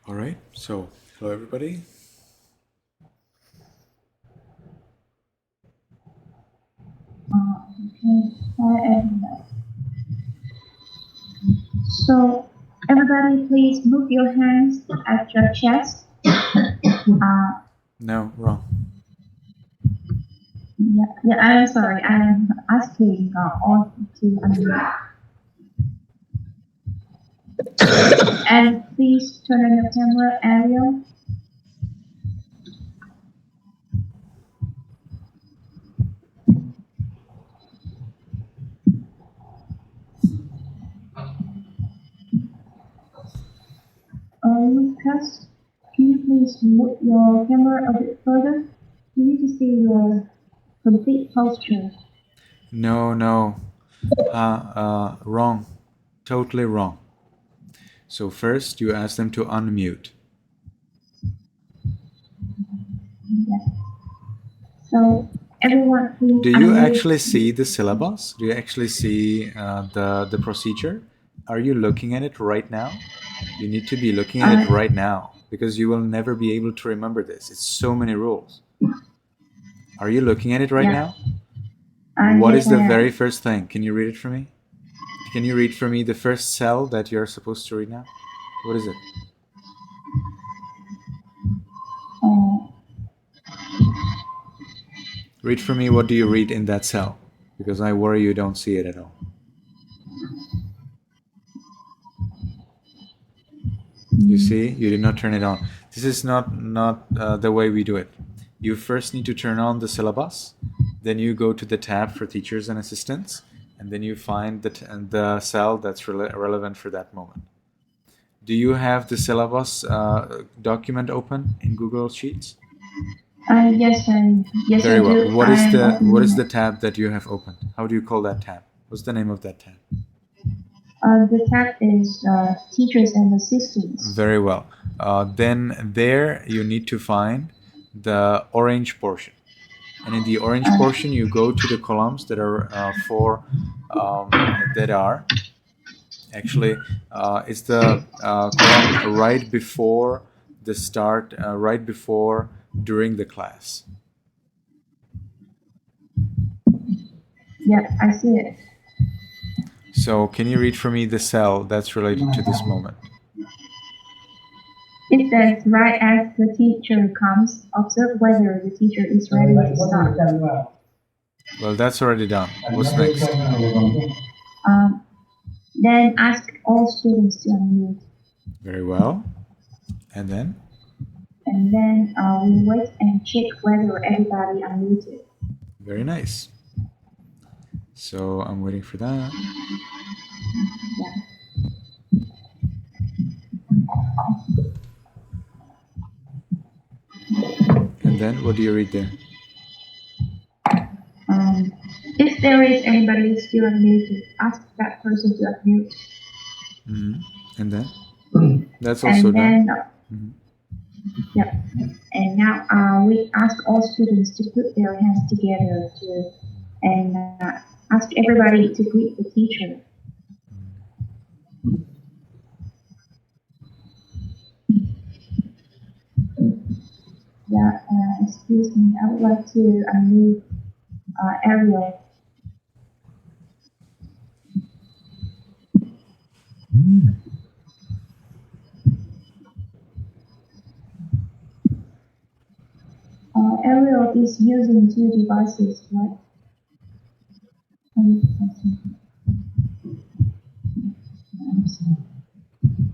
All right, so hello everybody. Okay. So everybody, please move your hands at your chest. No, wrong. Yeah, I'm sorry. I'm asking all to unmute. And please turn on your camera, Ariel. Lucas, can you please move your camera a bit further? We need to see your complete posture. No. Wrong. Totally wrong. So first you ask them to unmute. Yes. So everyone, please Do you unmute. actually see the syllabus? Do you actually see the procedure? Are you looking at it right now? You need to be looking at it right now because you will never be able to remember this. It's so many rules. Are you looking at it right Yeah. now? What Yes, is the I am. very first thing? Can you read it for me? Can you read for me the first cell that you're supposed to read now? What is it? Read for me, what do you read in that cell? Because I worry you don't see it at all. You see, you did not turn it on. This is not the way we do it. You first need to turn on the syllabus, then you go to the tab for teachers and assistants, and then you find the cell that's relevant for that moment. Do you have the syllabus document open in Google Sheets? Yes, Very I well. do. What is the tab that you have opened? How do you call that tab? What's the name of that tab? The tab is teachers and assistants. Very well. Then there you need to find the orange portion. And in the orange portion, you go to the columns that are that are actually it's the column right before the start, right before during the class. Yeah, I see it. So can you read for me the cell that's related to this moment? It says right as the teacher comes, observe whether the teacher is ready to start. Well, that's already done. What's next? Then ask all students to unmute. Very well. And then? And then we wait and check whether everybody unmuted. Very nice. So I'm waiting for that. Yeah. And then what do you read there? If there is anybody still unmuted, ask that person to unmute. And then? That's also And then, done. yeah. And now we ask all students to put their hands together and ask everybody to greet the teacher. Yeah, excuse me, I would like to unmute Ariel. Ariel is using two devices, right?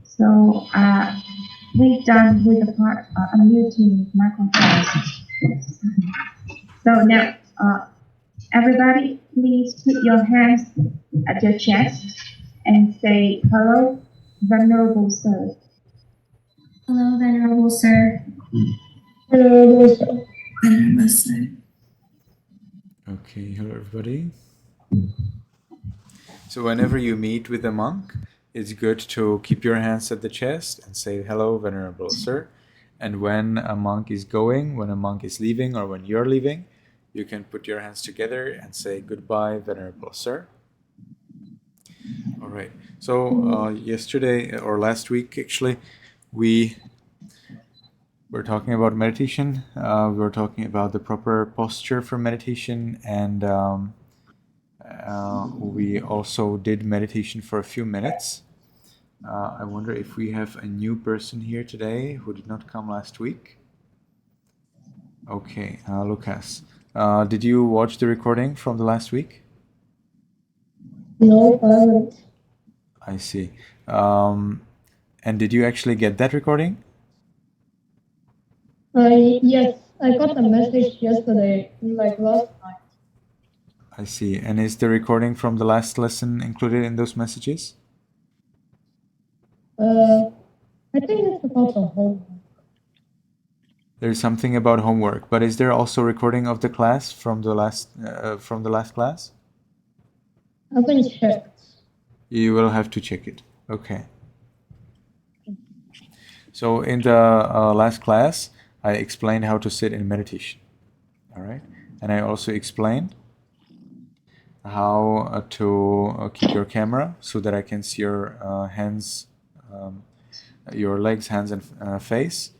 So we're done with the part unmuting microphones. So now, everybody, please put your hands at your chest and say, "Hello, Venerable Sir." Hello, Venerable Sir. Venerable Sir. Venerable Sir. Okay, hello everybody. So whenever you meet with a monk, it's good to keep your hands at the chest and say, hello, Venerable Sir. And when a monk is going, when a monk is leaving, or when you're leaving, you can put your hands together and say, goodbye, Venerable Sir. All right. So yesterday or last week, actually, we We're talking about meditation. We're talking about the proper posture for meditation, and we also did meditation for a few minutes. I wonder if we have a new person here today who did not come last week. Okay, Lucas. Did you watch the recording from the last week? No, I haven't. I see. And did you actually get that recording? Yes, I got a message yesterday, like last night. I see. And is the recording from the last lesson included in those messages? I think it's about the homework. There's something about homework, but is there also recording of the class from the last class? I haven't checked. You will have to check it. Okay. So in the last class, I explained how to sit in meditation. All right, and I also explained how to keep your camera so that I can see your hands, your legs, hands, and face.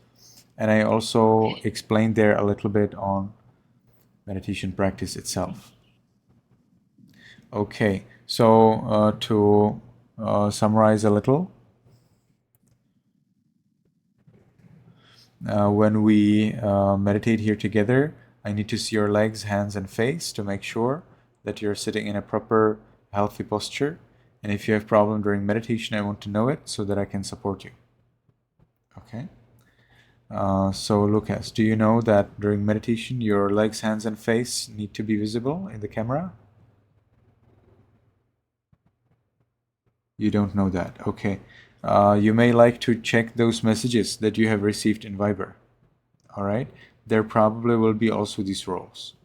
And I also explained there a little bit on meditation practice itself. Okay, so to summarize a little, when we meditate here together, I need to see your legs, hands, and face to make sure that you're sitting in a proper, healthy posture. And if you have problem during meditation, I want to know it so that I can support you. Okay? So Lucas, do you know that during meditation, your legs, hands, and face need to be visible in the camera? You don't know that. Okay. You may like to check those messages that you have received in Viber. All right. There probably will be also these roles.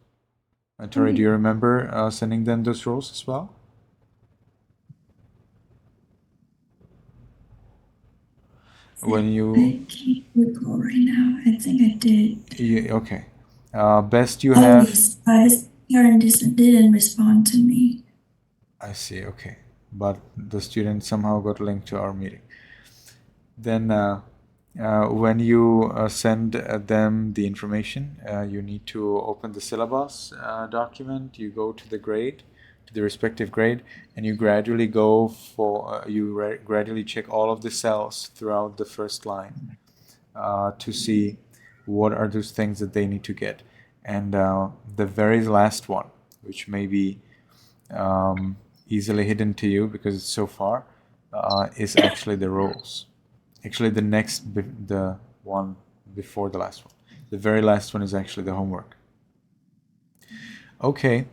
Tori, do you remember sending them those roles as well? When you I can't recall right now. I think I did. okay. Best you have. Yes, but parent didn't respond to me. I see. Okay, but the student somehow got linked to our meeting. Then when you send them the information, you need to open the syllabus document. You go to the grade, to the respective grade, and you gradually go for gradually check all of the cells throughout the first line to see what are those things that they need to get. And the very last one, which may be easily hidden to you because it's so far, is actually the roles. Actually, the one before the last one. The very last one is actually the homework. Okay.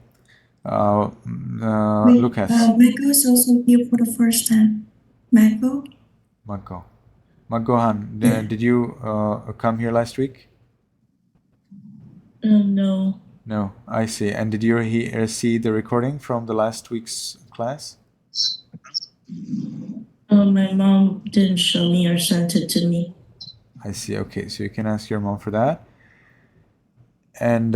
Lucas. Michael is also here for the first time. Michael? Magohan, did you come here last week? No. No, I see. And did you see the recording from the last week's class? My mom didn't show me or sent it to me. I see. Okay, so you can ask your mom for that. And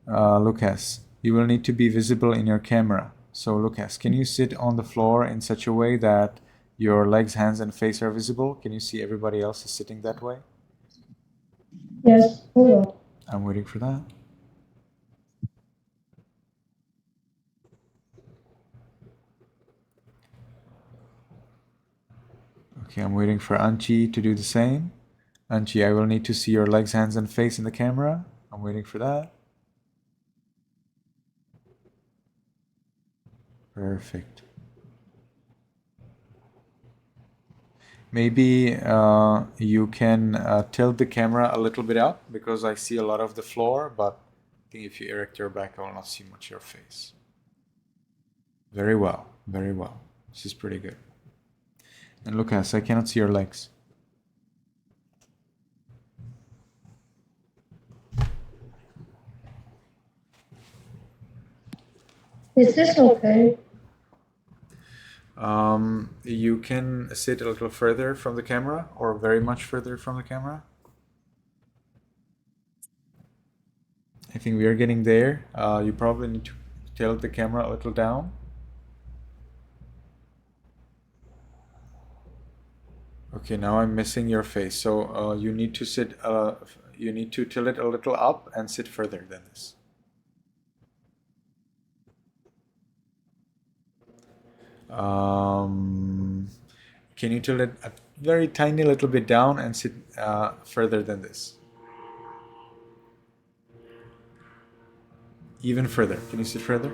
Lucas, you will need to be visible in your camera. So Lucas, can you sit on the floor in such a way that your legs, hands, and face are visible? Can you see everybody else is sitting that way? Yes, hold on. I'm waiting for that. Okay, I'm waiting for Anchi to do the same. Anchi, I will need to see your legs, hands, and face in the camera. I'm waiting for that. Perfect. Maybe you can tilt the camera a little bit up because I see a lot of the floor, but I think if you erect your back, I will not see much of your face. Very well, very well. This is pretty good. And Lucas, I cannot see your legs. Is this okay? You can sit a little further from the camera or very much further from the camera. I think we are getting there. You probably need to tilt the camera a little down. Okay, now I'm missing your face. So you need to sit. You need to tilt it a little up and sit further than this. Can you tilt it a very tiny little bit down and sit further than this? Even further. Can you sit further?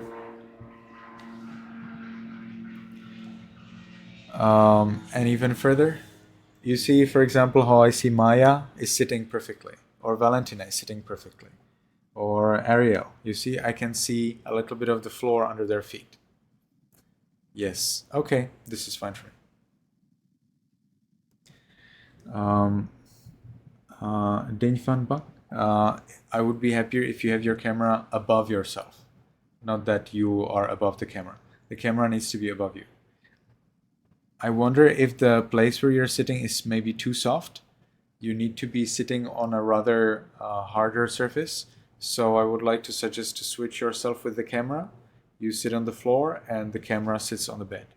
And even further. You see, for example, how I see Maya is sitting perfectly, or Valentina is sitting perfectly, or Ariel. You see, I can see a little bit of the floor under their feet. Yes. Okay, this is fine for me. Dane Van Bak, I would be happier if you have your camera above yourself, not that you are above the camera. The camera needs to be above you. I wonder if the place where you're sitting is maybe too soft. You need to be sitting on a rather harder surface. So I would like to suggest to switch yourself with the camera. You sit on the floor and the camera sits on the bed.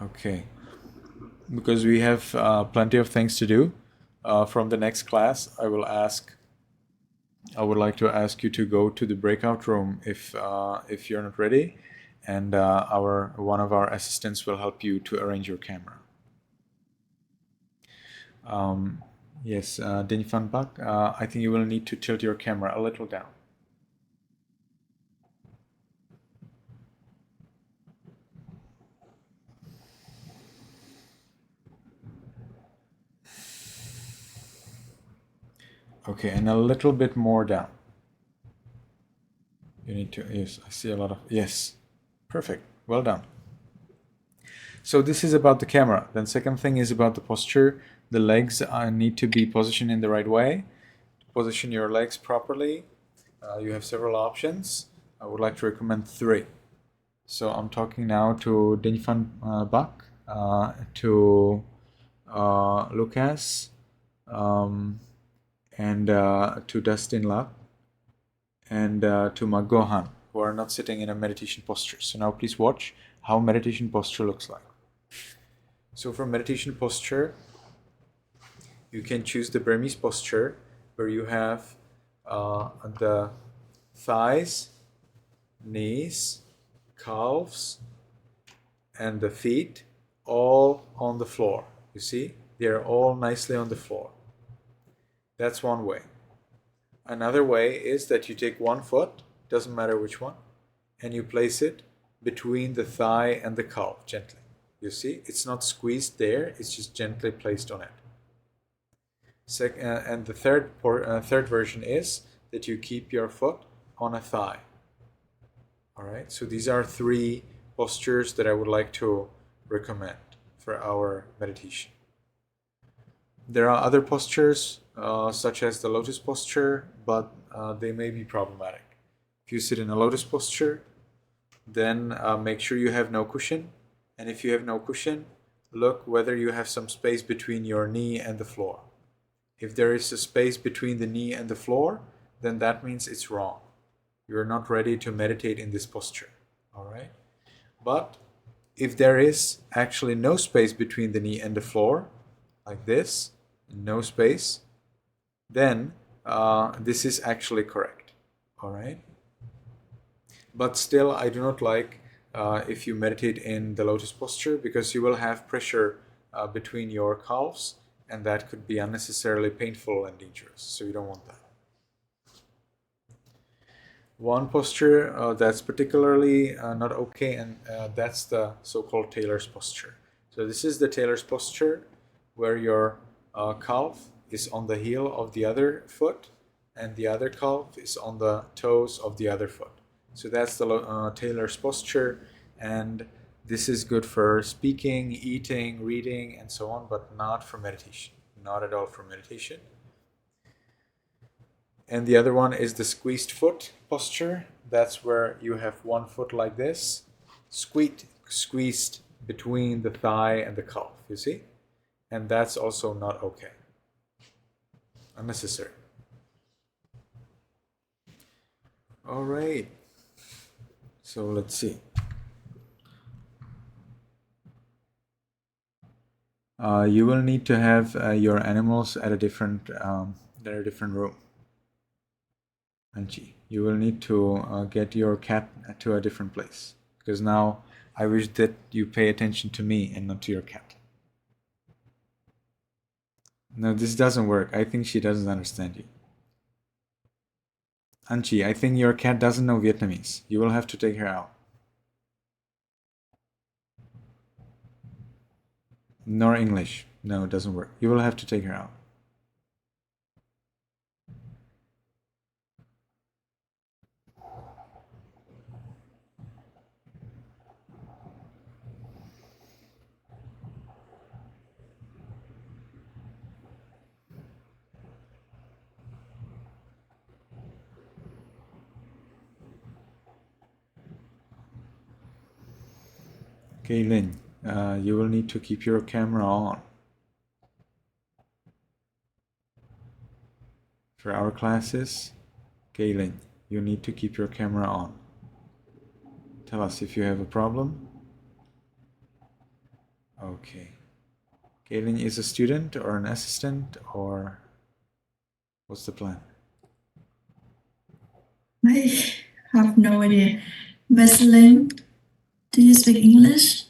Okay. Because we have plenty of things to do. From the next class, I would like to ask you to go to the breakout room if you're not ready, and one of our assistants will help you to arrange your camera. Yes, Dinh Van Bak, I think you will need to tilt your camera a little down. Okay, and a little bit more down. You need to, yes, I see a lot of, yes, perfect, well done. So this is about the camera. Then second thing is about the posture. The legs need to be positioned in the right way. To position your legs properly, you have several options. I would like to recommend 3. So I'm talking now to Dinh Van Bak, to Lucas, and to Dustin Lap, and to Magohan, who are not sitting in a meditation posture. So now please watch how meditation posture looks like. So for meditation posture, you can choose the Burmese posture, where you have the thighs, knees, calves, and the feet all on the floor. You see, they're all nicely on the floor. That's one way. Another way is that you take one foot, doesn't matter which one, and you place it between the thigh and the calf gently. You see, it's not squeezed there, it's just gently placed on it. And the third version is that you keep your foot on a thigh. All right, so these are 3 postures that I would like to recommend for our meditation. There are other postures, such as the lotus posture, but they may be problematic. If you sit in a lotus posture, then make sure you have no cushion. And if you have no cushion, look whether you have some space between your knee and the floor. If there is a space between the knee and the floor, then that means it's wrong. You're not ready to meditate in this posture. All right? But if there is actually no space between the knee and the floor, like this, no space, then this is actually correct. All right? But still, I do not like if you meditate in the lotus posture, because you will have pressure between your calves, and that could be unnecessarily painful and dangerous. So you don't want that. One posture that's particularly not okay, and that's the so-called tailor's posture. So this is the tailor's posture, where your calf is on the heel of the other foot, and the other calf is on the toes of the other foot. So that's the tailor's posture, and this is good for speaking, eating, reading, and so on, but not for meditation. Not at all for meditation. And the other one is the squeezed foot posture. That's where you have one foot like this, squeezed between the thigh and the calf, you see? And that's also not okay. Unnecessary. All right. So let's see. You will need to have your animals at a different room. Anchi, you will need to get your cat to a different place, because now I wish that you pay attention to me and not to your cat. No, this doesn't work. I think she doesn't understand you. Anchi, I think your cat doesn't know Vietnamese. You will have to take her out. Nor English. No, it doesn't work. You will have to take her out. Kaylin, you will need to keep your camera on. For our classes, Kaylin, you need to keep your camera on. Tell us if you have a problem. Okay. Kaylin is a student or an assistant, or what's the plan? I have no idea. Vaseline, do you speak English?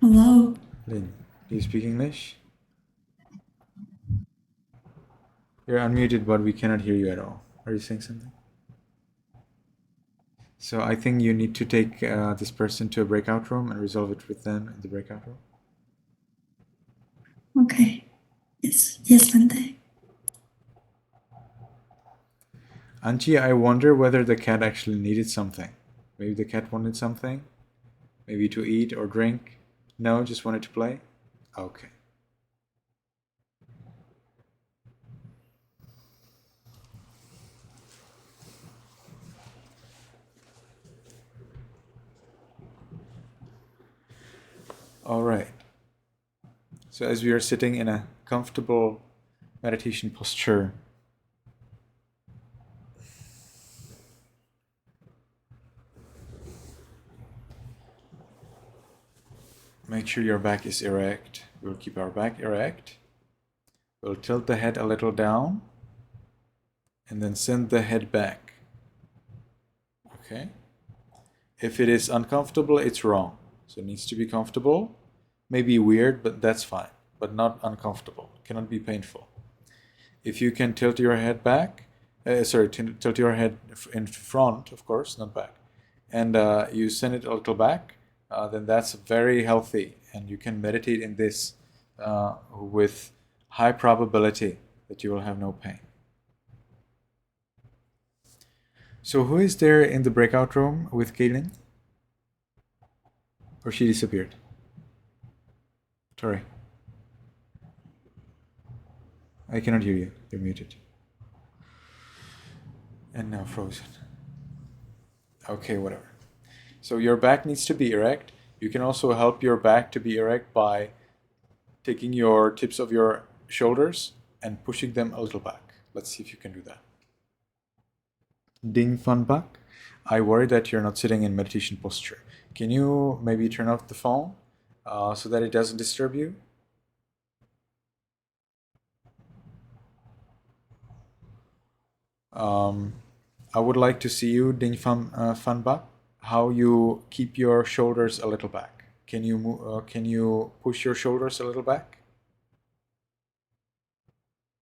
Hello? Lynn, do you speak English? You're unmuted, but we cannot hear you at all. Are you saying something? So I think you need to take this person to a breakout room and resolve it with them in the breakout room. Okay. Yes, Bante. Anchi, I wonder whether the cat actually needed something. Maybe the cat wanted something? Maybe to eat or drink? No, just wanted to play? Okay. All right. So as we are sitting in a comfortable meditation posture, make sure your back is erect. We'll keep our back erect. We'll tilt the head a little down and then send the head back. Okay? If it is uncomfortable, it's wrong. So it needs to be comfortable. Maybe weird, but that's fine. But not uncomfortable. It cannot be painful. If you can tilt your head back, tilt your head in front, of course, not back, and you send it a little back, then that's very healthy, and you can meditate in this with high probability that you will have no pain. So who is there in the breakout room with Kaylin? Or she disappeared? Sorry. I cannot hear you. You're muted. And now frozen. Okay, whatever. So your back needs to be erect. You can also help your back to be erect by taking your tips of your shoulders and pushing them a little back. Let's see if you can do that. Ding Fan Bak. I worry that you're not sitting in meditation posture. Can you maybe turn off the phone so that it doesn't disturb you? I would like to see you, Ding Fan Bak, how you keep your shoulders a little back. Can you push your shoulders a little back?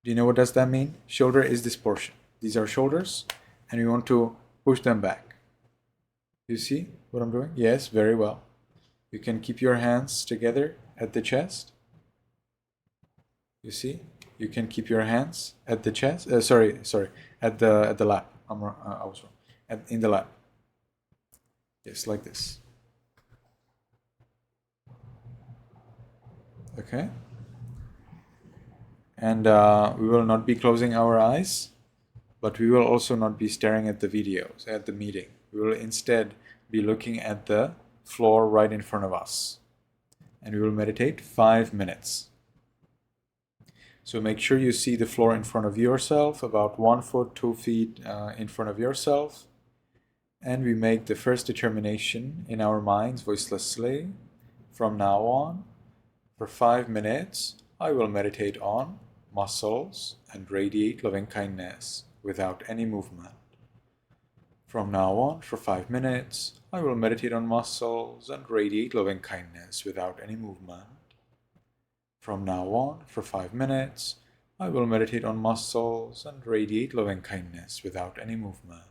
Do you know what does that mean? Shoulder is this portion. These are shoulders, and we want to push them back. You see what I'm doing? Yes, very well. You can keep your hands together at the chest. You see? You can keep your hands at the chest. At the lap. I was wrong. In the lap. Yes, like this. Okay. And we will not be closing our eyes, but we will also not be staring at the videos at the meeting. We will instead be looking at the floor right in front of us. And we will meditate 5 minutes. So make sure you see the floor in front of yourself, about 1 foot, 2 feet in front of yourself. And we make the first determination in our minds voicelessly. From now on, for 5 minutes, I will meditate on muscles and radiate loving kindness without any movement. From now on, for 5 minutes, I will meditate on muscles and radiate loving kindness without any movement. From now on, for 5 minutes, I will meditate on muscles and radiate loving kindness without any movement.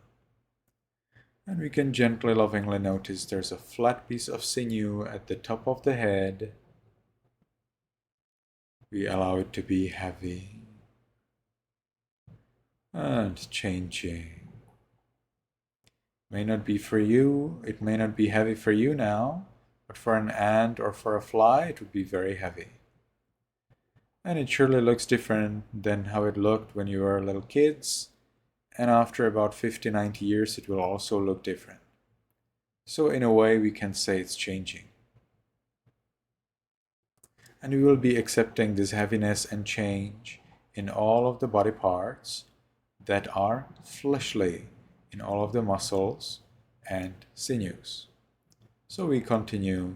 And we can gently, lovingly notice there's a flat piece of sinew at the top of the head. We allow it to be heavy and changing. May not be for you, it may not be heavy for you now, but for an ant or for a fly, it would be very heavy. And it surely looks different than how it looked when you were little kids, and after about 50-90 years, it will also look different. So in a way, we can say it's changing. And we will be accepting this heaviness and change in all of the body parts that are fleshly, in all of the muscles and sinews. So we continue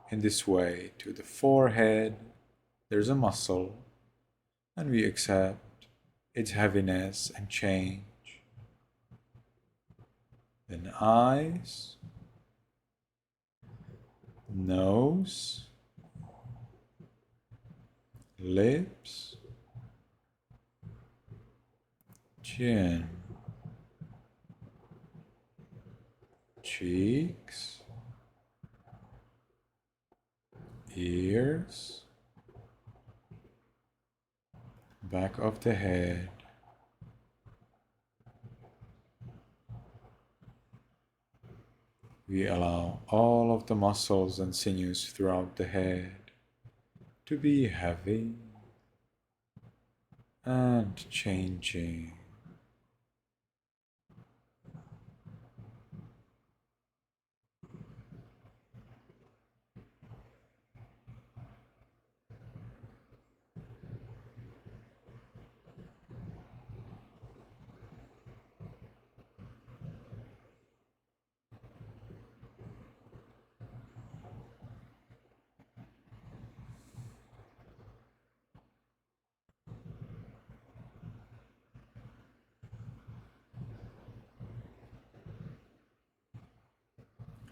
in this way to the forehead. There's a muscle, and we accept its heaviness and change. Then eyes, nose, lips, chin, cheeks, ears, back of the head, we allow all of the muscles and sinews throughout the head to be heavy and changing.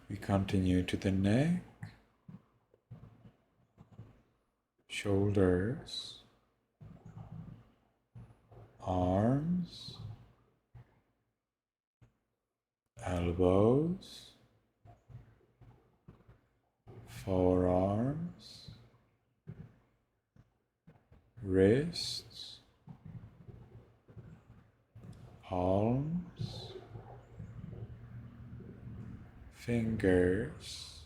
We continue to the neck, shoulders, arms, elbows, forearms, wrists, palms, fingers,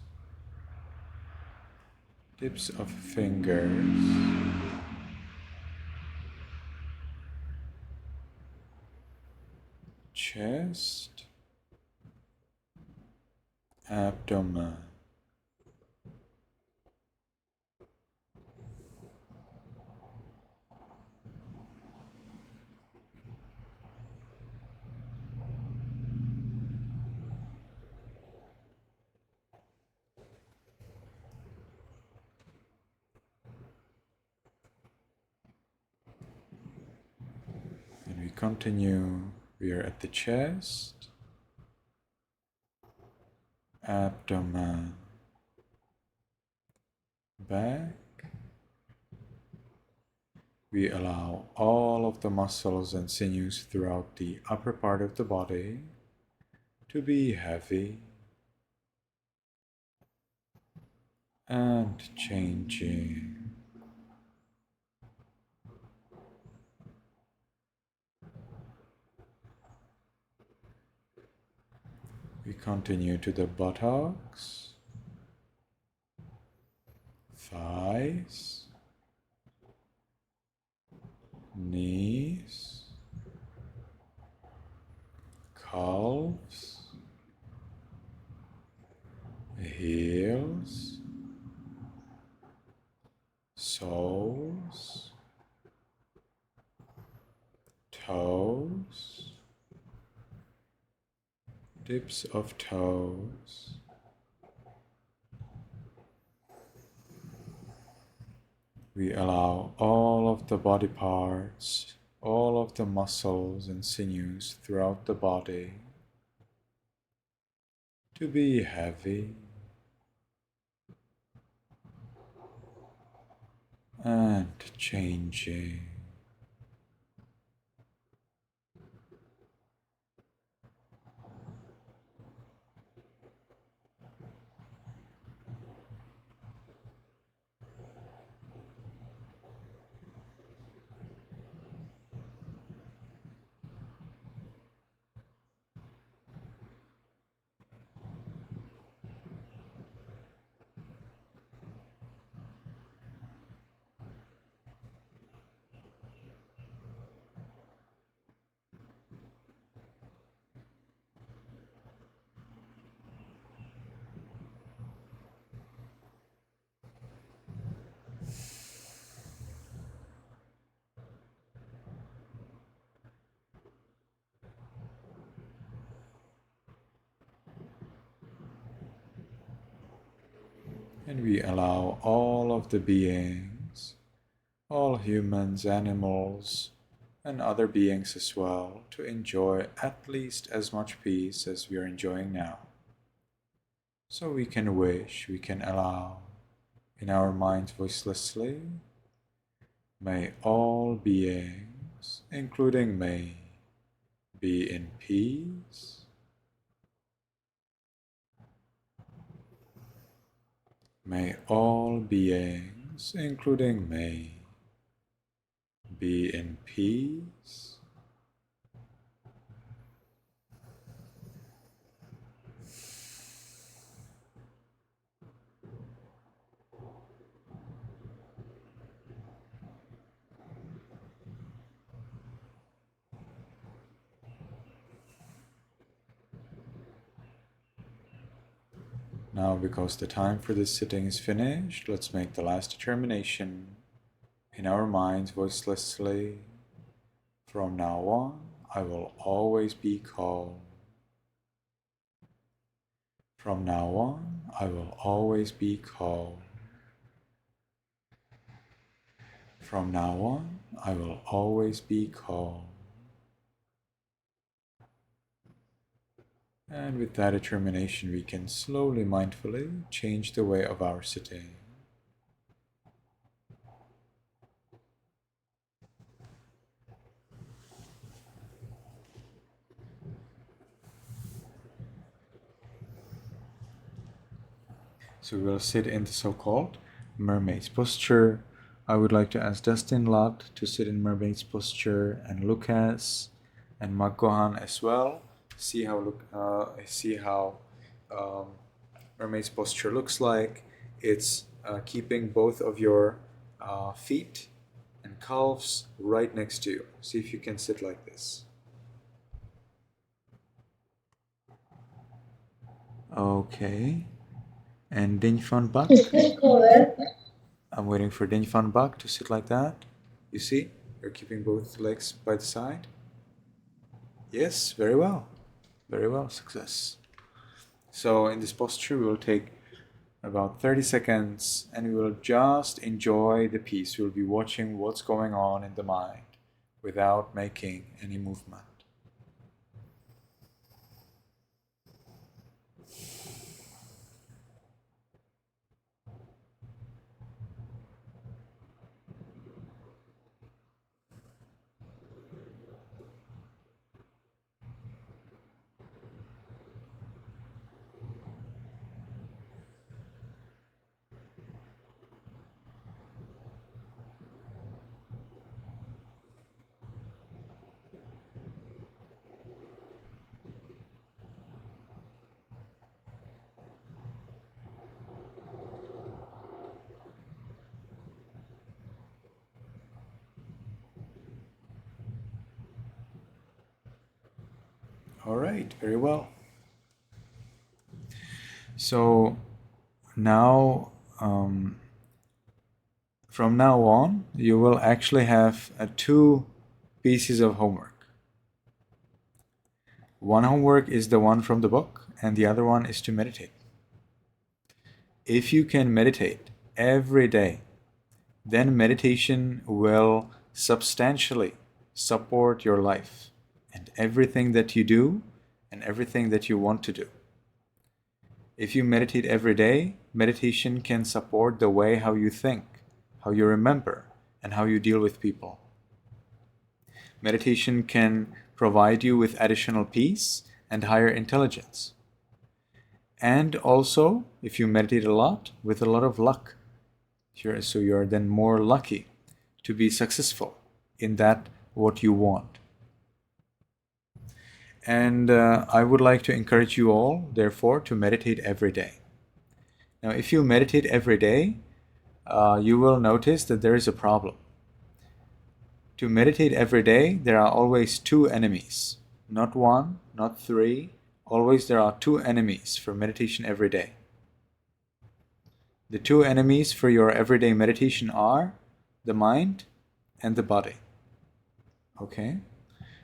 tips of fingers, chest, abdomen. And we continue, we are at the chest, abdomen, back. We allow all of the muscles and sinews throughout the upper part of the body to be heavy and changing. We continue to the buttocks, thighs, knees, calves, heels, soles, tips of toes. We allow all of the body parts, all of the muscles and sinews throughout the body to be heavy and changing. And we allow all of the beings, all humans, animals, and other beings as well, to enjoy at least as much peace as we are enjoying now. So we can wish, we can allow in our minds voicelessly, may all beings, including me, be in peace. May all beings, including me, be in peace. Now, because the time for this sitting is finished, let's make the last determination in our minds voicelessly. From now on, I will always be calm. From now on, I will always be calm. From now on, I will always be calm. And with that determination, we can slowly, mindfully change the way of our sitting. So we will sit in the so-called mermaid's posture. I would like to ask Dustin Lott to sit in mermaid's posture, and Lucas and Magohan as well. See how mermaid's posture looks like. It's keeping both of your feet and calves right next to you. See if you can sit like this. Okay. And Dinh Phan Bak. Is this correct? I'm waiting for Dinh Phan Bak to sit like that. You see? You're keeping both legs by the side. Yes, very well. Very well, success. So in this posture, we will take about 30 seconds and we will just enjoy the peace. We'll be watching what's going on in the mind without making any movement. All right, very well. So now, from now on, you will actually have two pieces of homework. One homework is the one from the book, and the other one is to meditate. If you can meditate every day, then meditation will substantially support your life and everything that you do and everything that you want to do. If you meditate every day, meditation can support the way how you think, how you remember, and how you deal with people. Meditation can provide you with additional peace and higher intelligence. And also, if you meditate a lot, with a lot of luck. So you're then more lucky to be successful in that what you want. And I would like to encourage you all, therefore, to meditate every day. Now, if you meditate every day, you will notice that there is a problem. To meditate every day, there are always two enemies. Not one, not three. Always there are two enemies for meditation every day. The two enemies for your everyday meditation are the mind and the body. Okay?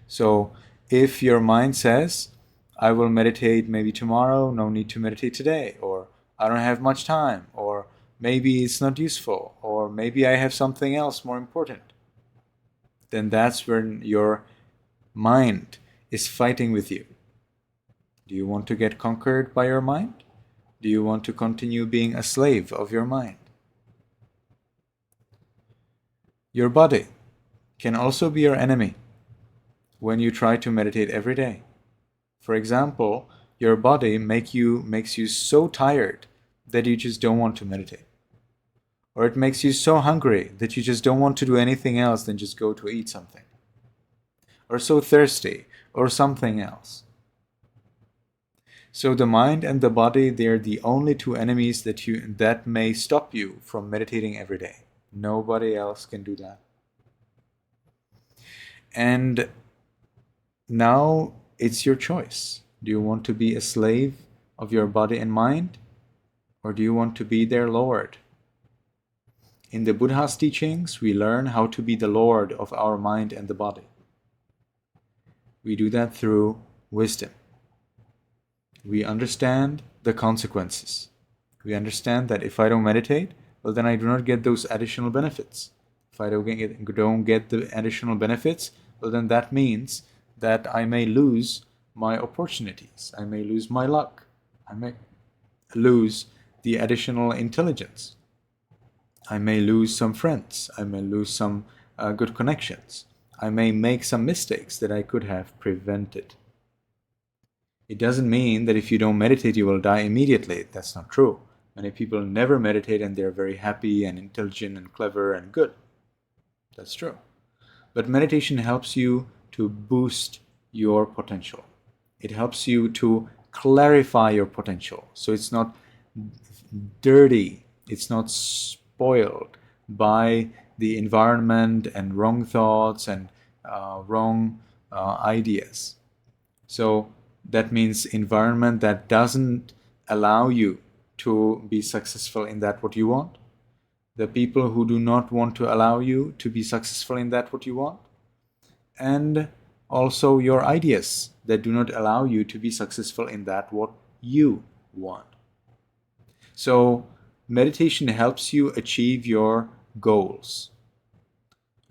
So, if your mind says, I will meditate maybe tomorrow, no need to meditate today, or I don't have much time, or maybe it's not useful, or maybe I have something else more important, then that's when your mind is fighting with you. Do you want to get conquered by your mind? Do you want to continue being a slave of your mind? Your body can also be your enemy when you try to meditate every day. For example, your body makes you so tired that you just don't want to meditate. Or it makes you so hungry that you just don't want to do anything else than just go to eat something. Or so thirsty, or something else. So the mind and the body, they're the only two enemies that may stop you from meditating every day. Nobody else can do that. And now it's your choice. Do you want to be a slave of your body and mind? Or do you want to be their Lord? In the Buddha's teachings, we learn how to be the Lord of our mind and the body. We do that through wisdom. We understand the consequences. We understand that if I don't meditate, well, then I do not get those additional benefits. If I don't get the additional benefits, well, then that means that I may lose my opportunities. I may lose my luck. I may lose the additional intelligence. I may lose some friends. I may lose some good connections. I may make some mistakes that I could have prevented. It doesn't mean that if you don't meditate, you will die immediately. That's not true. Many people never meditate and they're very happy and intelligent and clever and good. That's true. But meditation helps you to boost your potential. It helps you to clarify your potential. So it's not dirty. It's not spoiled by the environment and wrong thoughts and wrong ideas. So that means environment that doesn't allow you to be successful in that what you want. The people who do not want to allow you to be successful in that what you want. And also your ideas that do not allow you to be successful in that what you want. So meditation helps you achieve your goals.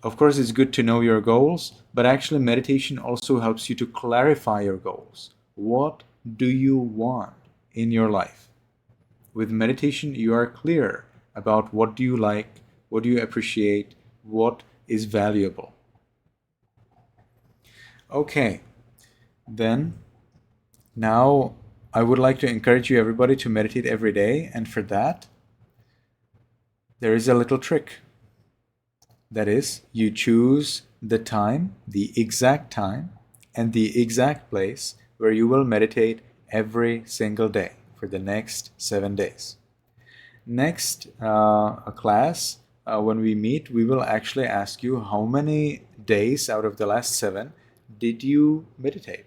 Of course, it's good to know your goals, but actually meditation also helps you to clarify your goals. What do you want in your life? With meditation, you are clear about what do you like, what do you appreciate, what is valuable. Okay, then now I would like to encourage you everybody to meditate every day, and for that, there is a little trick. That is, you choose the time, the exact time, and the exact place where you will meditate every single day for the next 7 days. Next class, when we meet, we will actually ask you how many days out of the last 7 did you meditate?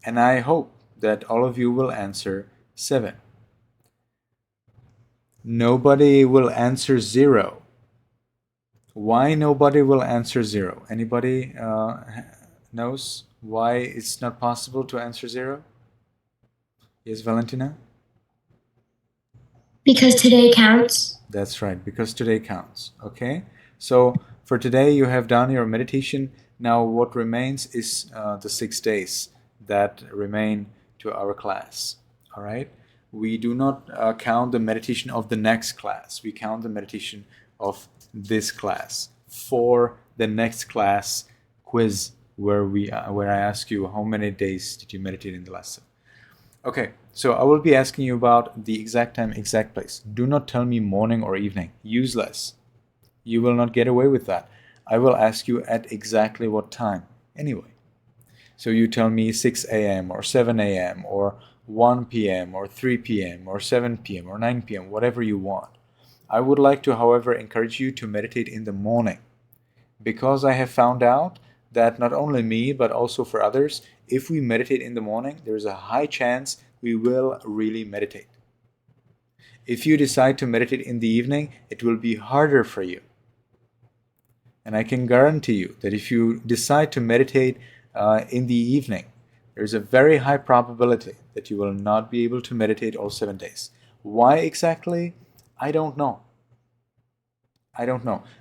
And I hope that all of you will answer 7. Nobody will answer 0. Why nobody will answer 0? Anybody knows why it's not possible to answer 0? Yes, Valentina? Because today counts. That's right, because today counts. Okay, so for today you have done your meditation. Now what remains is the 6 days that remain to our class. All right, we do not count the meditation of the next class. We count the meditation of this class for the next class quiz where I ask you how many days did you meditate in the lesson. Okay, so I will be asking you about the exact time, exact place. Do not tell me morning or evening. Useless. You will not get away with that. I will ask you at exactly what time. Anyway. So you tell me 6 a.m. or 7 a.m. or 1 p.m. or 3 p.m. or 7 p.m. or 9 p.m., whatever you want. I would like to, however, encourage you to meditate in the morning, because I have found out that not only me, but also for others, if we meditate in the morning, there's a high chance we will really meditate. If you decide to meditate in the evening, it will be harder for you. And I can guarantee you that if you decide to meditate in the evening, there's a very high probability that you will not be able to meditate all 7 days. Why exactly? I don't know.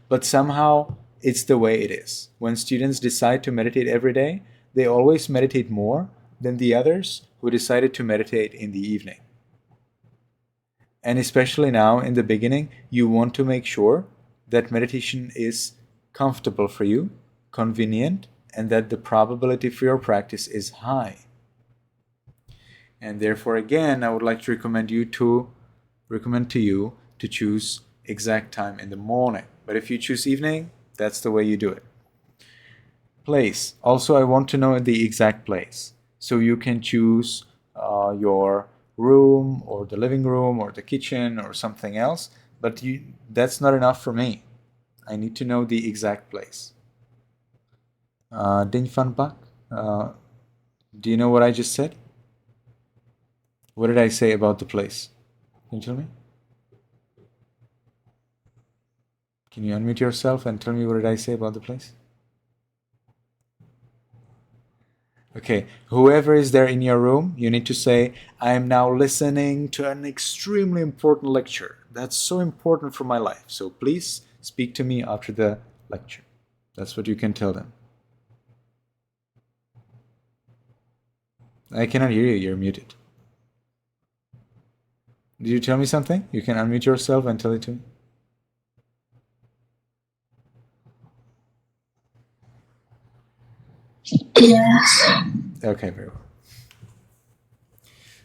But somehow it's the way it is. When students decide to meditate every day, they always meditate more than the others who decided to meditate in the evening. And especially now in the beginning, you want to make sure that meditation is comfortable for you, convenient, and that the probability for your practice is high. And therefore, again, I would like to recommend to you to choose exact time in the morning. But if you choose evening, that's the way you do it. Place. Also, I want to know the exact place. So you can choose your room or the living room or the kitchen or something else. But that's not enough for me. I need to know the exact place. Ding Fan Bak, do you know what I just said? What did I say about the place? Can you tell me? Can you unmute yourself and tell me what did I say about the place? Okay, whoever is there in your room, you need to say, I am now listening to an extremely important lecture. That's so important for my life. So please speak to me after the lecture. That's what you can tell them. I cannot hear you. You're muted. Did you tell me something? You can unmute yourself and tell it to me. Yes. Okay, very well.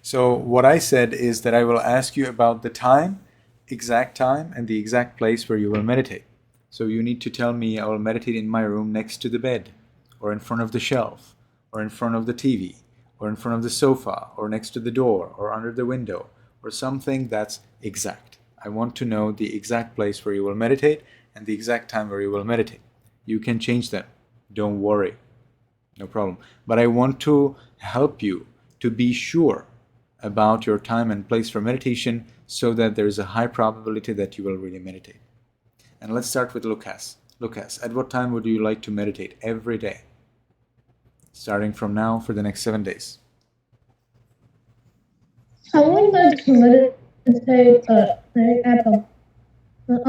So what I said is that I will ask you about the time, exact time, and the exact place where you will meditate. So you need to tell me I will meditate in my room next to the bed, or in front of the shelf, or in front of the TV, or in front of the sofa, or next to the door, or under the window, or something that's exact. I want to know the exact place where you will meditate and the exact time where you will meditate. You can change them. Don't worry. No problem. But I want to help you to be sure about your time and place for meditation so that there is a high probability that you will really meditate. And let's start with Lucas. Lucas, at what time would you like to meditate every day? Starting from now for the next 7 days. I would like to meditate I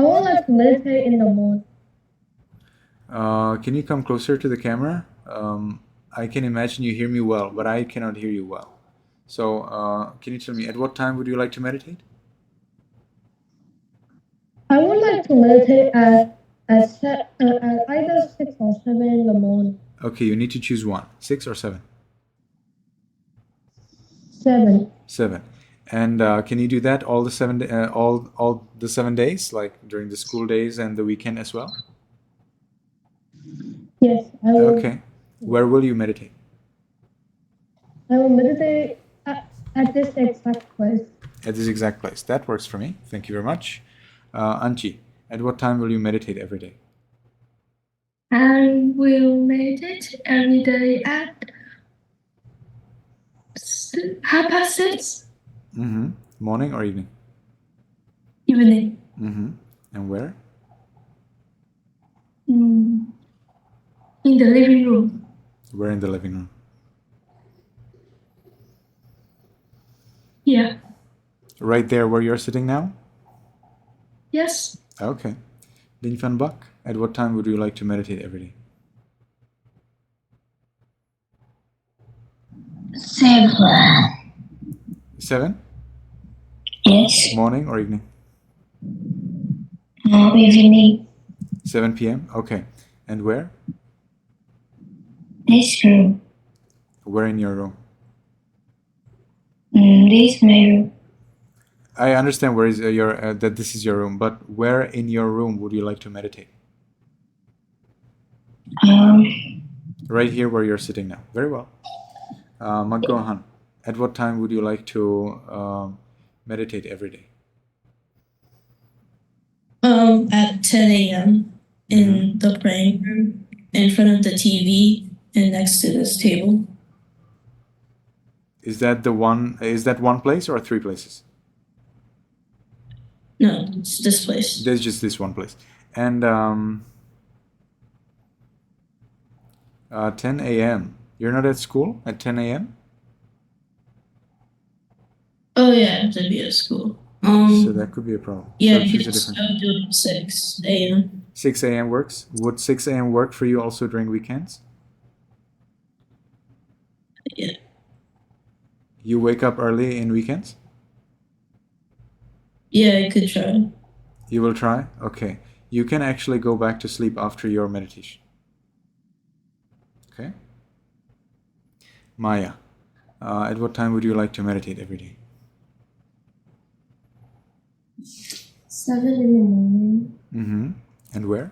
would like to meditate in the morning. Can you come closer to the camera? I can imagine you hear me well, but I cannot hear you well. So can you tell me at what time would you like to meditate? I would like to meditate at either 6 or 7 in the morning. Okay, you need to choose one. 6 or 7? 7. 7. And can you do that all the 7 days, like during the school days and the weekend as well? Yes, I will. Okay. Where will you meditate? I will meditate at this exact place. At this exact place. That works for me. Thank you very much. Anchi, at what time will you meditate every day? I will meditate every day at 6:30. Mm-hmm. Morning or evening? Evening. Mm-hmm. And where? In the living room. We're in the living room. Yeah. Right there where you're sitting now? Yes. Okay. Din Van Bak, at what time would you like to meditate every day? 7. 7? Yes. Morning or evening? Evening. 7 p.m.? Okay. And where? This room. Where in your room? This my room. I understand where is that this is your room, but where in your room would you like to meditate? Right here where you're sitting now. Very well. Maggohan, at what time would you like to meditate every day? At 10 a.m. in the praying room, in front of the TV, and next to this table. Is that one place or 3 places? No, it's this place. There's just this one place. And 10 a.m. You're not at school at 10 a.m.? Oh yeah, I have to be at school. So that could be a problem. Yeah, So I choose a could different. I'll do it at 6 a.m. 6 a.m. works. Would 6 a.m. work for you also during weekends? Yeah. You wake up early in weekends? Yeah, I could try. You will try? Okay. You can actually go back to sleep after your meditation. Okay? Maya, at what time would you like to meditate every day? 7 in the morning. Mm-hmm. And where?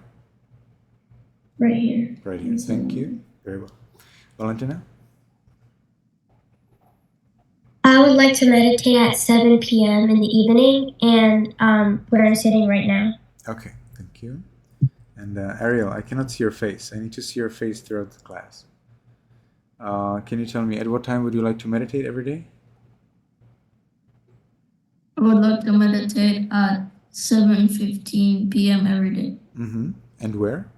Right here. Right here. Thank you. Very well. Valentina? I would like to meditate at 7 p.m. in the evening, and where I'm sitting right now. Okay. Thank you. And Ariel, I cannot see your face. I need to see your face throughout the class. Can you tell me at what time would you like to meditate every day? I would like to meditate at 7:15 p.m. every day Mm-hmm. And where?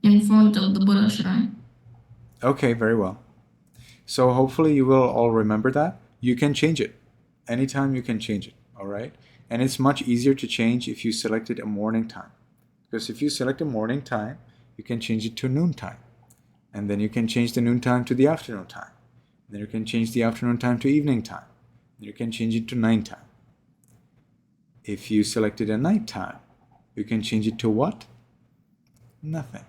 in front of the Buddha shrine. Okay, very well. So hopefully you will all remember that. You can change it. Anytime you can change it, all right? And it's much easier to change if you selected a morning time. Because if you select a morning time, you can change it to noon time. And then you can change the noon time to the afternoon time. Then you can change the afternoon time to evening time. Then you can change it to night time. If you selected a night time, you can change it to what? Nothing.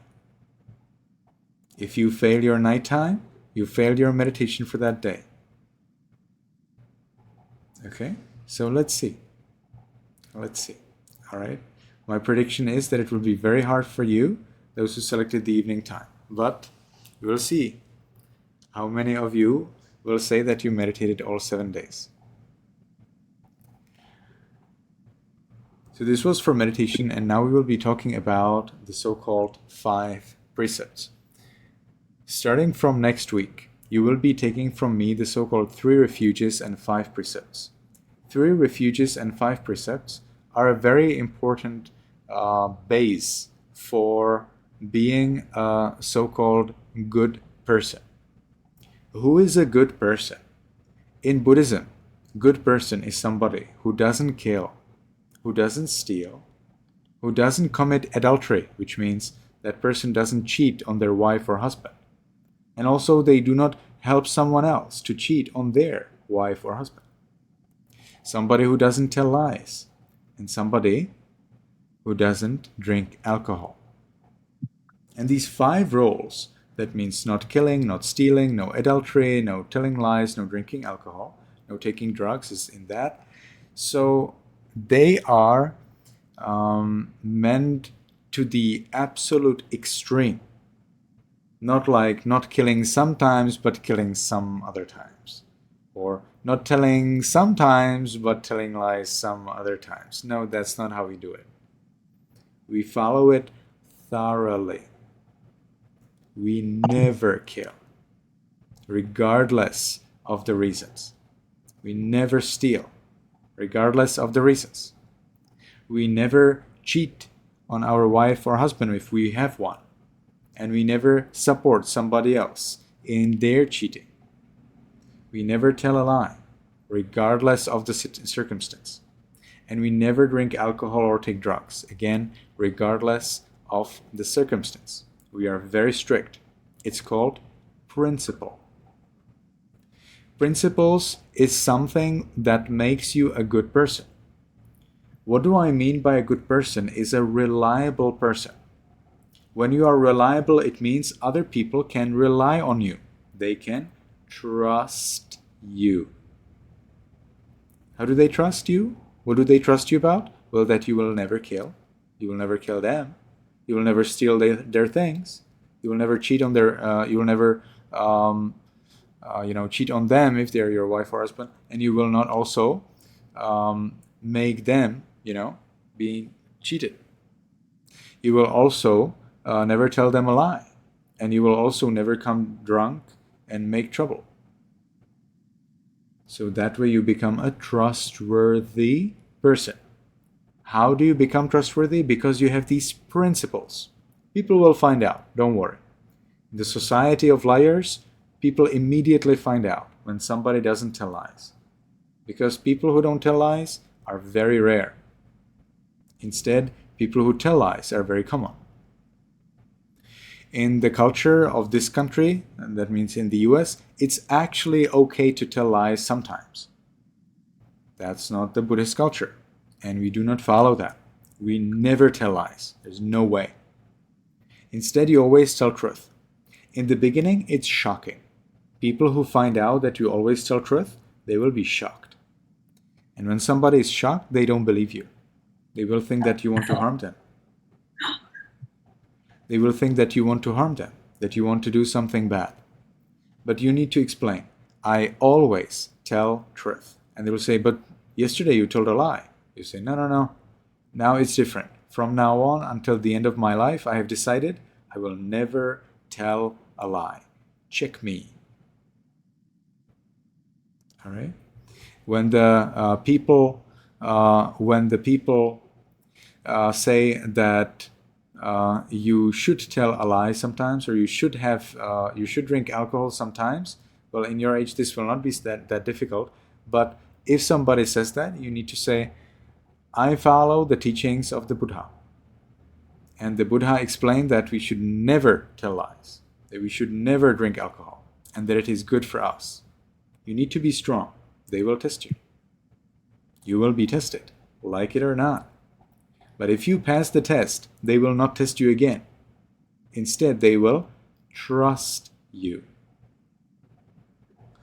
If you fail your night time, you failed your meditation for that day. Okay, so let's see. All right. My prediction is that it will be very hard for you, those who selected the evening time. But we'll see how many of you will say that you meditated all 7 days. So this was for meditation, and now we will be talking about the so-called 5 precepts. Starting from next week, you will be taking from me the so-called 3 refuges and 5 precepts. 3 refuges and 5 precepts are a very important base for being a so-called good person. Who is a good person? In Buddhism, good person is somebody who doesn't kill, who doesn't steal, who doesn't commit adultery, which means that person doesn't cheat on their wife or husband. And also they do not help someone else to cheat on their wife or husband. Somebody who doesn't tell lies, and somebody who doesn't drink alcohol. And these 5 roles, that means not killing, not stealing, no adultery, no telling lies, no drinking alcohol, no taking drugs, is in that. So they are meant to the absolute extreme. Not like not killing sometimes, but killing some other times. Or not telling sometimes, but telling lies some other times. No, that's not how we do it. We follow it thoroughly. We never kill, regardless of the reasons. We never steal, regardless of the reasons. We never cheat on our wife or husband if we have one. and we never support somebody else in their cheating. We never tell a lie, regardless of the circumstance. And we never drink alcohol or take drugs, again, regardless of the circumstance. We are very strict. It's called principle. Principles is something that makes you a good person. What do I mean by a good person? Is a reliable person. When you are reliable, it means other people can rely on you. They can trust you. How do they trust you? What do they trust you about? Well, that you will never kill. You will never kill them. You will never steal their things. You will never cheat on their. You will never, cheat on them if they're your wife or husband. And you will not also make them, be cheated. You will also never tell them a lie, and you will also never come drunk and make trouble. So that way you become a trustworthy person. How do you become trustworthy? Because you have these principles. People will find out, don't worry. In the society of liars, people immediately find out when somebody doesn't tell lies. Because people who don't tell lies are very rare. Instead, people who tell lies are very common. In the culture of this country, and that means in the US, it's actually okay to tell lies sometimes. That's not the Buddhist culture, and we do not follow that. We never tell lies. There's no way. Instead, you always tell truth. In the beginning, it's shocking. People who find out that you always tell truth, they will be shocked. And when somebody is shocked, they don't believe you. They will think that you want to harm them. They will think that you want to harm them, that you want to do something bad. But you need to explain, I always tell truth. And they will say, but yesterday you told a lie. You say, no. Now it's different. From now on until the end of my life, I have decided I will never tell a lie. Check me. All right? When the people say that you should tell a lie sometimes, or you should drink alcohol sometimes. Well, in your age, this will not be that difficult. But if somebody says that, you need to say, I follow the teachings of the Buddha. And the Buddha explained that we should never tell lies, that we should never drink alcohol, and that it is good for us. You need to be strong. They will test you. You will be tested, like it or not. But if you pass the test, they will not test you again. Instead, they will trust you.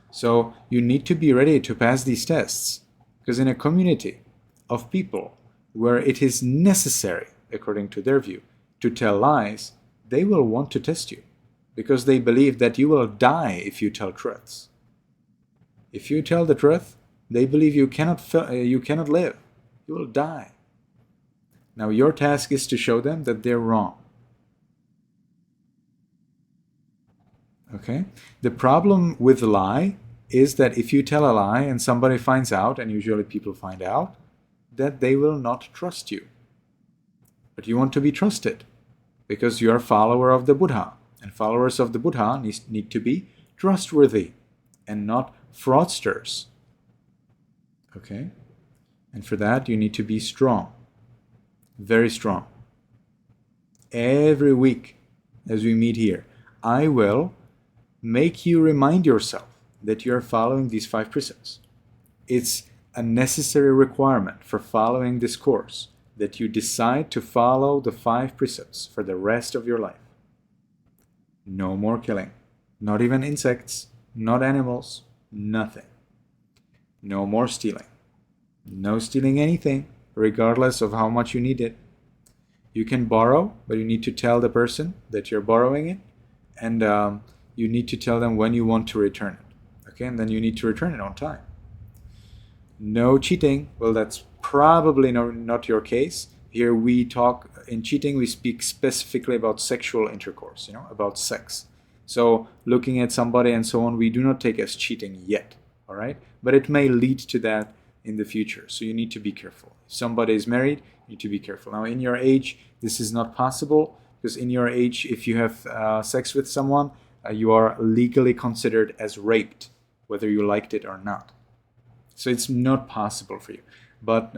So you need to be ready to pass these tests, because in a community of people where it is necessary, according to their view, to tell lies, they will want to test you, because they believe that you will die if you tell truths. If you tell the truth, they believe you cannot live. You will die. Now your task is to show them that they're wrong. Okay? The problem with a lie is that if you tell a lie and somebody finds out, and usually people find out, that they will not trust you. But you want to be trusted because you're a follower of the Buddha. And followers of the Buddha need to be trustworthy and not fraudsters. Okay? And for that, you need to be strong. Very strong. Every week, as we meet here, I will make you remind yourself that you are following these 5 precepts. It's a necessary requirement for following this course that you decide to follow the 5 precepts for the rest of your life. No more killing. Not even insects, not animals, nothing. No more stealing. No stealing anything, regardless of how much you need it. You can borrow, but you need to tell the person that you're borrowing it, and you need to tell them when you want to return it. Okay, and then you need to return it on time. No cheating. Well, that's probably not your case. Here we talk, in cheating, we speak specifically about sexual intercourse, about sex. So looking at somebody and so on, we do not take as cheating yet, all right? But it may lead to that in the future. So you need to be careful. If somebody is married, you need to be careful. Now, in your age, this is not possible because in your age, if you have sex with someone, you are legally considered as raped, whether you liked it or not. So it's not possible for you. But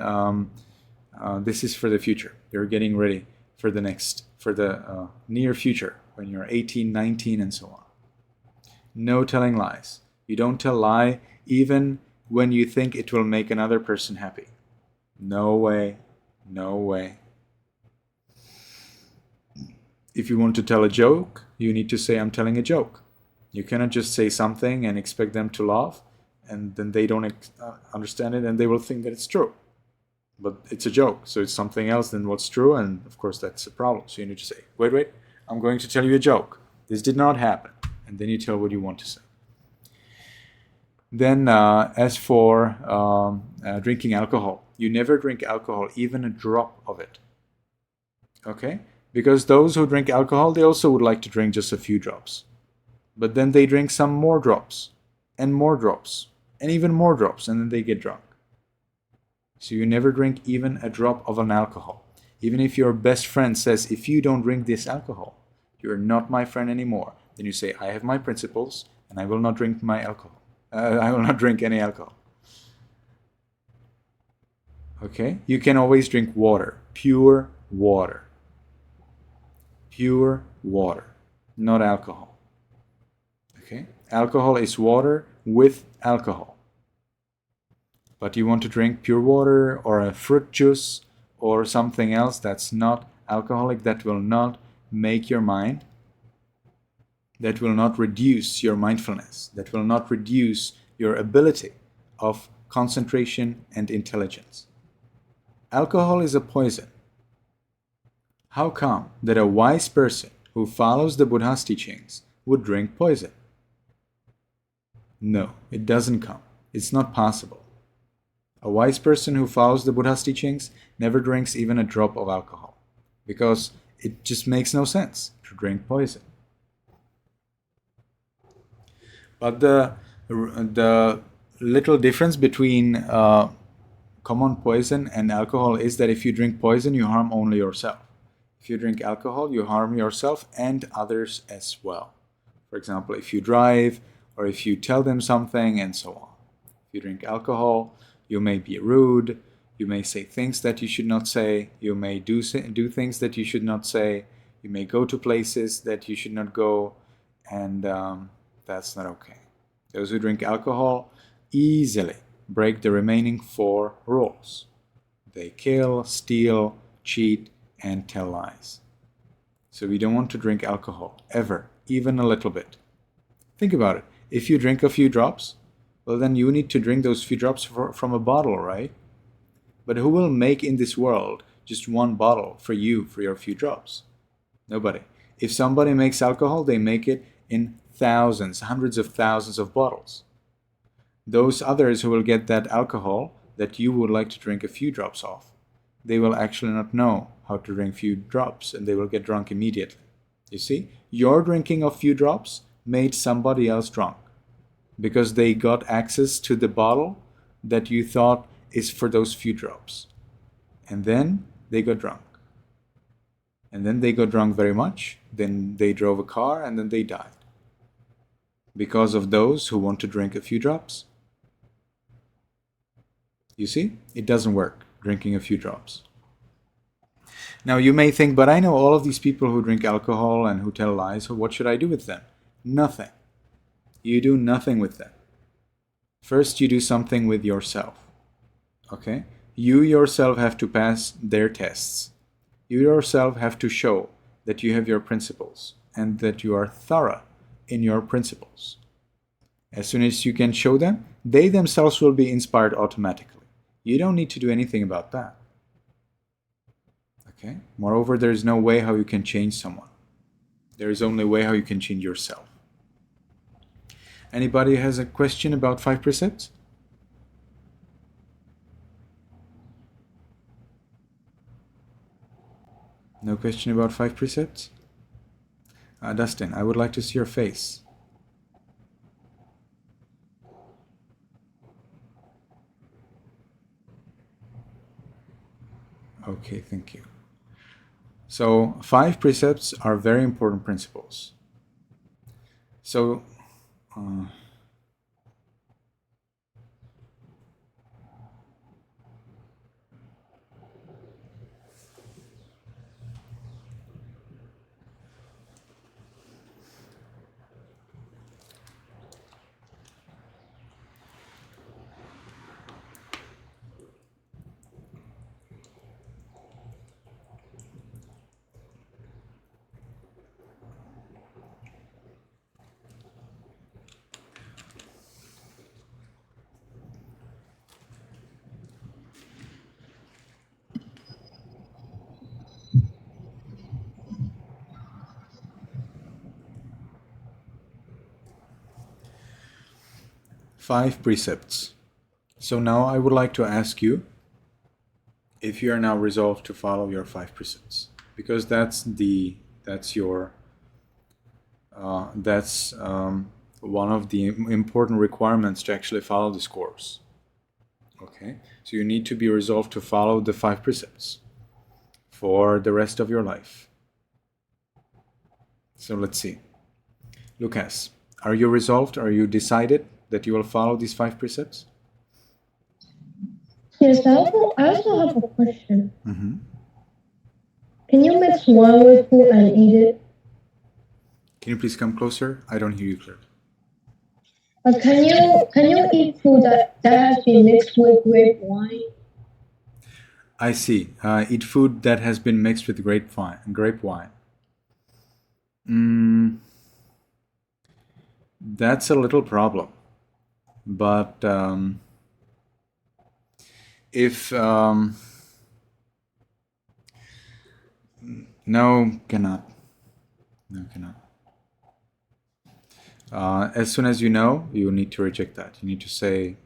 this is for the future. You're getting ready for the near future, when you're 18, 19, and so on. No telling lies. You don't tell lie even when you think it will make another person happy. No way. No way. If you want to tell a joke, you need to say, I'm telling a joke. You cannot just say something and expect them to laugh, and then they don't understand it, and they will think that it's true. But it's a joke, so it's something else than what's true, and of course that's a problem. So you need to say, wait, I'm going to tell you a joke. This did not happen. And then you tell what you want to say. Then as for drinking alcohol, you never drink alcohol, even a drop of it. Okay? Because those who drink alcohol, they also would like to drink just a few drops. But then they drink some more drops, and more drops, and even more drops, and then they get drunk. So you never drink even a drop of an alcohol. Even if your best friend says, if you don't drink this alcohol, you're not my friend anymore. Then you say, I have my principles, and I will not drink my alcohol. I will not drink any alcohol. Okay? You can always drink water. Pure water. Pure water. Not alcohol. Okay? Alcohol is water with alcohol. But you want to drink pure water or a fruit juice or something else that's not alcoholic, that will not make your mind, that will not reduce your mindfulness, that will not reduce your ability of concentration and intelligence. Alcohol is a poison. How come that a wise person who follows the Buddha's teachings would drink poison? No, it doesn't come. It's not possible. A wise person who follows the Buddha's teachings never drinks even a drop of alcohol, because it just makes no sense to drink poison. But the little difference between common poison and alcohol is that if you drink poison, you harm only yourself. If you drink alcohol, you harm yourself and others as well. For example, if you drive or if you tell them something and so on. If you drink alcohol, you may be rude, you may say things that you should not say, you may do things that you should not say, you may go to places that you should not go, and that's not okay. Those who drink alcohol easily break the remaining 4 rules. They kill, steal, cheat, and tell lies. So we don't want to drink alcohol, ever, even a little bit. Think about it. If you drink a few drops, well, then you need to drink those few drops from a bottle, right? But who will make in this world just one bottle for you, for your few drops? Nobody. If somebody makes alcohol, they make it in thousands, hundreds of thousands of bottles. Those others who will get that alcohol that you would like to drink a few drops of, they will actually not know how to drink few drops, and they will get drunk immediately. You see, your drinking of few drops made somebody else drunk, because they got access to the bottle that you thought is for those few drops. And then they got drunk. And then they got drunk very much. Then they drove a car, and then they died. Because of those who want to drink a few drops. You see, it doesn't work, drinking a few drops. Now you may think, but I know all of these people who drink alcohol and who tell lies, so what should I do with them? Nothing. You do nothing with them. First, you do something with yourself. Okay? You yourself have to pass their tests. You yourself have to show that you have your principles and that you are thorough in your principles. As soon as you can show them, they themselves will be inspired automatically. You don't need to do anything about that. Okay? Moreover, there is no way how you can change someone. There is only a way how you can change yourself. Anybody has a question about 5 precepts? No question about 5 precepts? Dustin, I would like to see your face. Okay, thank you. So 5 precepts are very important principles. So five precepts. So now I would like to ask you if you are now resolved to follow your 5 precepts, because that's one of the important requirements to actually follow this course. Okay, so you need to be resolved to follow the 5 precepts for the rest of your life. So let's see. Lucas, are you resolved? Are you decided that you will follow these 5 precepts? Yes, I also have a question. Mm-hmm. Can you mix wine with food and eat it? Can you please come closer? I don't hear you clearly. Can you eat food that has been mixed with grape wine? I see. Eat food that has been mixed with grape wine. That's a little problem. But if no, cannot. No, cannot. As soon as you know, you need to reject that. You need to say,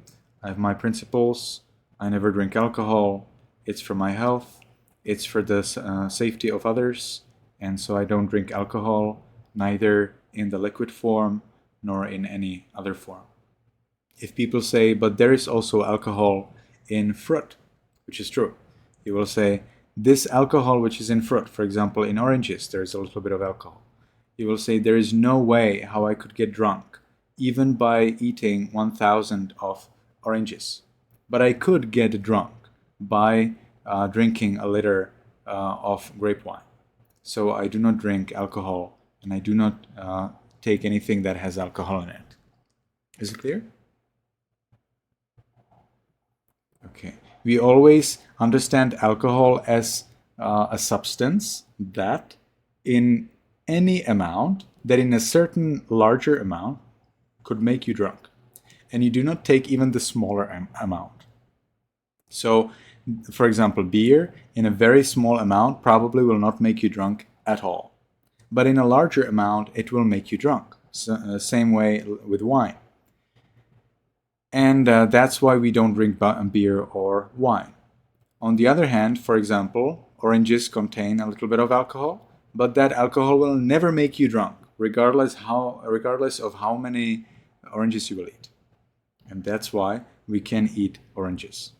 I have my principles. I never drink alcohol. It's for my health. It's for the safety of others. And so I don't drink alcohol, neither in the liquid form nor in any other form. If people say, but there is also alcohol in fruit, which is true, you will say, this alcohol which is in fruit, for example, in oranges, there is a little bit of alcohol. You will say, there is no way how I could get drunk, even by eating 1,000 of oranges. But I could get drunk by drinking a liter of grape wine. So I do not drink alcohol, and I do not take anything that has alcohol in it. Is it clear? Okay. We always understand alcohol as a substance that in any amount, that in a certain larger amount, could make you drunk. And you do not take even the smaller amount. So, for example, beer in a very small amount probably will not make you drunk at all. But in a larger amount, it will make you drunk. So, same way with wine. And that's why we don't drink beer or wine. On the other hand, for example, oranges contain a little bit of alcohol, but that alcohol will never make you drunk, regardless of how many oranges you will eat. And that's why we can eat oranges.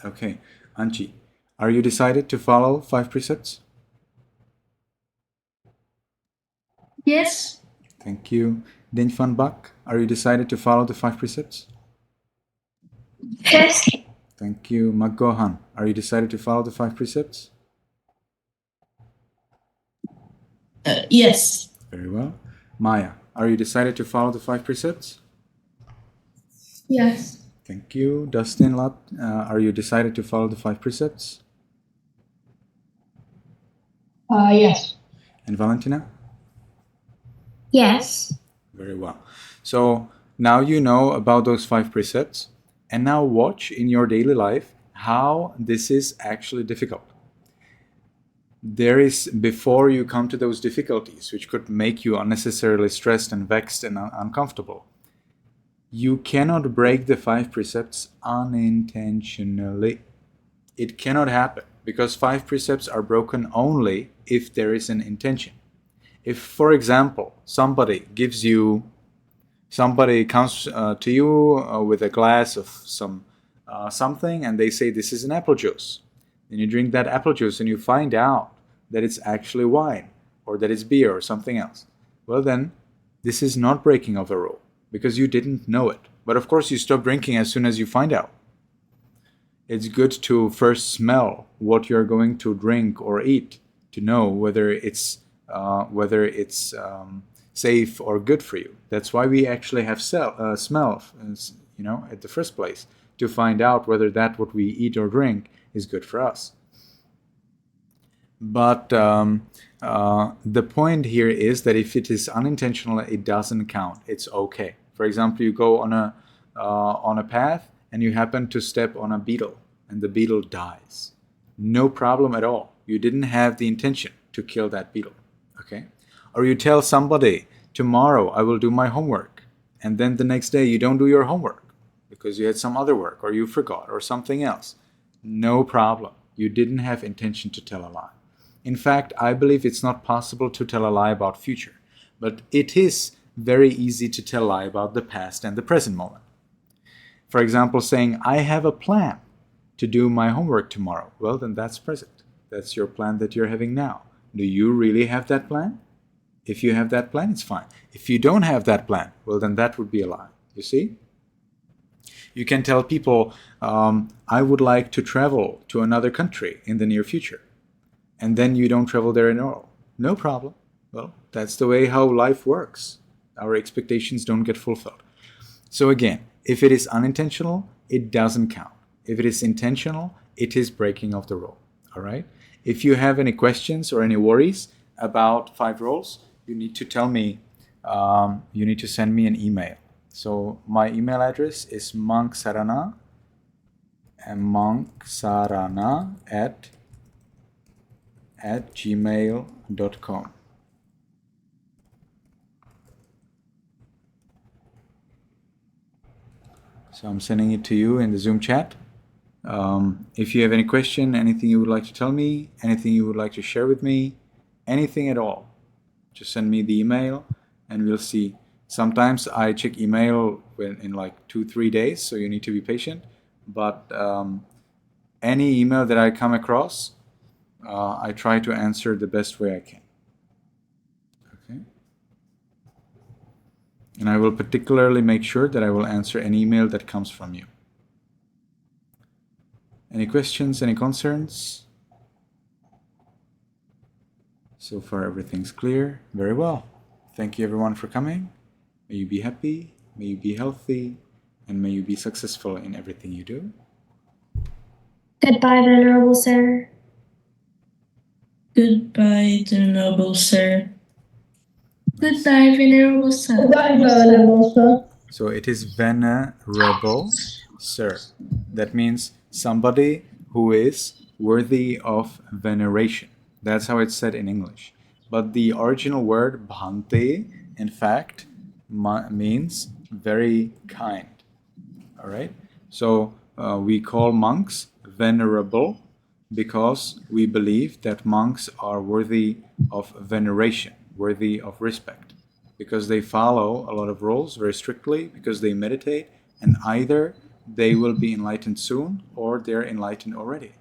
Okay, Anchi, are you decided to follow 5 precepts? Yes. Thank you. Dinh Van Bak, are you decided to follow the 5 precepts? Yes. Thank you. Maggohan, are you decided to follow the 5 precepts? Yes. Very well. Maya, are you decided to follow the 5 precepts? Yes. Thank you. Dustin Lat, are you decided to follow the 5 precepts? Yes. And Valentina? Yes. Very well. So now you know about those 5 precepts, and now watch in your daily life how this is actually difficult. There is, before you come to those difficulties, which could make you unnecessarily stressed and vexed and uncomfortable, you cannot break the 5 precepts unintentionally. It cannot happen, because 5 precepts are broken only if there is an intention. If, for example, somebody comes to you with a glass of something, and they say this is an apple juice, Then you drink that apple juice and you find out that it's actually wine or that it's beer or something else. Well, then this is not breaking of the rule because you didn't know it. But of course, you stop drinking as soon as you find out. It's good to first smell what you're going to drink or eat to know whether it's safe or good for you. That's why we actually have smell, at the first place, to find out whether that what we eat or drink is good for us. But the point here is that if it is unintentional, it doesn't count. It's okay. For example, you go on a path and you happen to step on a beetle and the beetle dies. No problem at all. You didn't have the intention to kill that beetle. Okay? Or you tell somebody, tomorrow I will do my homework, and then the next day you don't do your homework because you had some other work or you forgot or something else. No problem. You didn't have intention to tell a lie. In fact, I believe it's not possible to tell a lie about future, but it is very easy to tell a lie about the past and the present moment. For example, saying, I have a plan to do my homework tomorrow. Well, then that's present. That's your plan that you're having now. Do you really have that plan? If you have that plan, it's fine. If you don't have that plan, well, then that would be a lie. You see? You can tell people, I would like to travel to another country in the near future. And then you don't travel there at all. No problem. Well, that's the way how life works. Our expectations don't get fulfilled. So again, if it is unintentional, it doesn't count. If it is intentional, it is breaking of the rule. All right? If you have any questions or any worries about 5 rules, you need to tell me, you need to send me an email. So my email address is monksarana at gmail.com. So I'm sending it to you in the Zoom chat. If you have any question, anything you would like to tell me, anything you would like to share with me, anything at all, just send me the email and we'll see. Sometimes I check email in like 2-3 days, so you need to be patient. But any email that I come across, I try to answer the best way I can. Okay. And I will particularly make sure that I will answer any email that comes from you. Any questions, any concerns? So far everything's clear. Very well. Thank you everyone for coming. May you be happy, may you be healthy, and may you be successful in everything you do. Goodbye, Venerable Sir. Goodbye, dear noble sir. Goodbye, Venerable Sir. Goodbye, Venerable Sir. So it is venerable sir. That means somebody who is worthy of veneration. That's how it's said in English. But the original word bhante, in fact, means very kind. All right? So we call monks venerable because we believe that monks are worthy of veneration, worthy of respect, because they follow a lot of rules very strictly, because they meditate, and either they will be enlightened soon or they're enlightened already.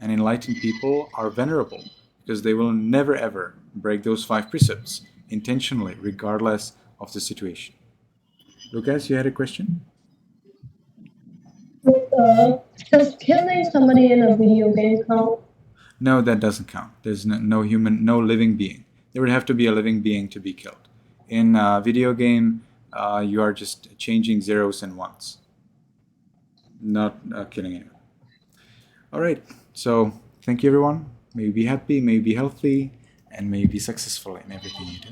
And enlightened people are venerable because they will never ever break those 5 precepts intentionally, regardless of the situation. Lucas, you had a question? Does killing somebody in a video game count? No, that doesn't count. There's no human, no living being. There would have to be a living being to be killed. In a video game, you are just changing zeros and ones, not killing anyone. All right. So thank you, everyone. May you be happy, may you be healthy, and may you be successful in everything you do.